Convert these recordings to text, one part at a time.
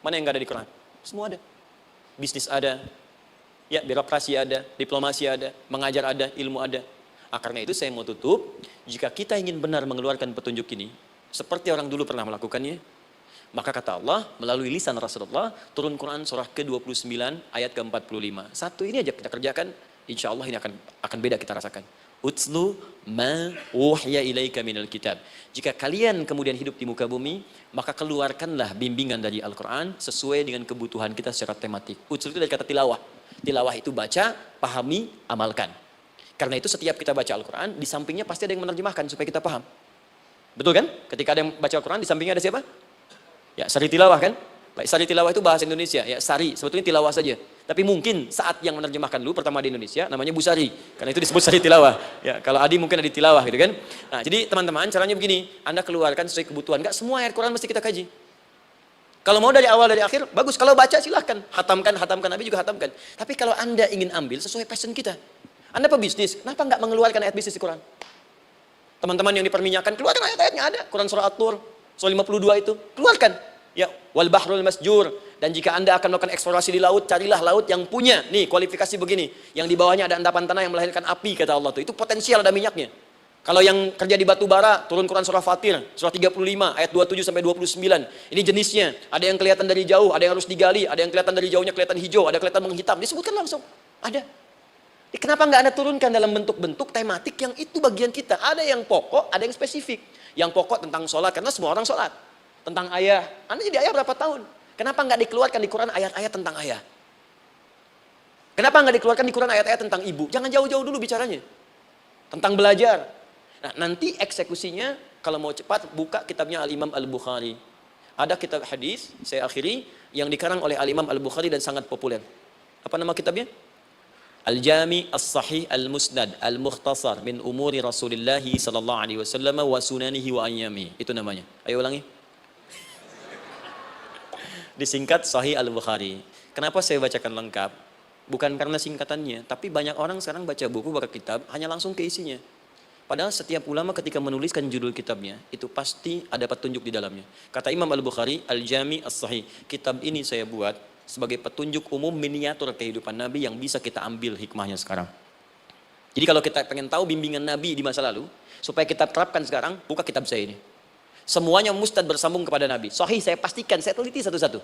Mana yang nggak ada di Quran? Semua ada. Bisnis ada, ya birokrasi ada, diplomasi ada, mengajar ada, ilmu ada. Karena itu saya mau tutup, jika kita ingin benar mengeluarkan petunjuk ini, seperti orang dulu pernah melakukannya, maka kata Allah, melalui lisan Rasulullah, turun Quran surah ke-29 ayat ke-45. Satu ini aja kita kerjakan, insya Allah ini akan beda kita rasakan. Utslu ma wuhya ilaika minal kitab. Jika kalian kemudian hidup di muka bumi, maka keluarkanlah bimbingan dari Al-Quran sesuai dengan kebutuhan kita secara tematik. Utslu itu dari kata tilawah. Tilawah itu baca, pahami, amalkan. Karena itu setiap kita baca Al-Quran, di sampingnya pasti ada yang menerjemahkan supaya kita paham. Betul kan? Ketika ada yang baca Al-Quran, di sampingnya ada siapa? Ya, sari tilawah kan? Baik, sari tilawah itu bahasa Indonesia. Ya, sari, sebetulnya tilawah saja. Tapi mungkin saat yang menerjemahkan dulu pertama di Indonesia namanya Bu Sari. Karena itu disebut sari tilawah. Ya, kalau Adi mungkin ada di tilawah gitu kan. Nah, jadi teman-teman caranya begini, Anda keluarkan sesuai kebutuhan. Enggak semua ayat Quran mesti kita kaji. Kalau mau dari awal dari akhir, bagus. Kalau baca silahkan, hatamkan, Nabi juga hatamkan. Tapi kalau Anda ingin ambil sesuai passion kita. Anda pebisnis, kenapa enggak mengeluarkan ayat bisnis di Quran? Teman-teman yang diperminyakan, keluarkan ayat-ayatnya ada. Quran surah At-Tur, surah 52 itu, keluarkan. Ya, wal bahrul masjur. Dan jika Anda akan melakukan eksplorasi di laut, carilah laut yang punya nih kualifikasi begini, yang di bawahnya ada endapan tanah yang melahirkan api, kata Allah tuh. Itu potensial ada minyaknya. Kalau yang kerja di batu bara, turun Quran surah Fatir, surah 35 ayat 27 sampai 29. Ini jenisnya, ada yang kelihatan dari jauh, ada yang harus digali, ada yang kelihatan dari jauhnya kelihatan hijau, ada kelihatan menghitam. Disebutkan langsung. Ada. Kenapa nggak Anda turunkan dalam bentuk-bentuk tematik yang itu bagian kita? Ada yang pokok, ada yang spesifik. Yang pokok tentang sholat, karena semua orang sholat. Tentang ayah, Anda jadi ayah berapa tahun? Kenapa nggak dikeluarkan di Quran ayat-ayat tentang ayah? Kenapa nggak dikeluarkan di Quran ayat-ayat tentang ibu? Jangan jauh-jauh dulu bicaranya. Tentang belajar. Nah, nanti eksekusinya, kalau mau cepat, buka kitabnya Al-Imam Al-Bukhari. Ada kitab hadis, saya akhiri, yang dikarang oleh Al-Imam Al-Bukhari dan sangat populer. Apa nama kitabnya? Al-Jami As-Sahih Al-Musnad Al-Mukhtasar min umuri Rasulullah sallallahu alaihi wasallam wa sunanihi wa ayyami. Itu namanya. Ayo ulangi. Disingkat Sahih Al-Bukhari. Kenapa saya bacakan lengkap? Bukan karena singkatannya, tapi banyak orang sekarang baca buku, baca kitab, hanya langsung ke isinya. Padahal setiap ulama ketika menuliskan judul kitabnya, itu pasti ada petunjuk di dalamnya. Kata Imam Al-Bukhari, Al-Jami As-Sahih. Kitab ini saya buat sebagai petunjuk umum miniatur kehidupan Nabi yang bisa kita ambil hikmahnya sekarang. Jadi kalau kita pengen tahu bimbingan Nabi di masa lalu, supaya kita terapkan sekarang, buka kitab saya ini. Semuanya mustad bersambung kepada Nabi. Sahih saya pastikan, saya teliti satu-satu.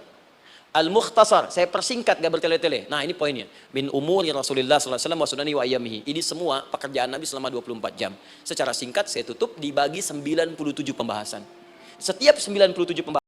Al-Mukhtasar, saya persingkat, gak bertele-tele. Nah ini poinnya. Min umuri Rasulullah SAW wa sunani wa ayyamihi. Ini semua pekerjaan Nabi selama 24 jam. Secara singkat saya tutup dibagi 97 pembahasan. Setiap 97 pembahasan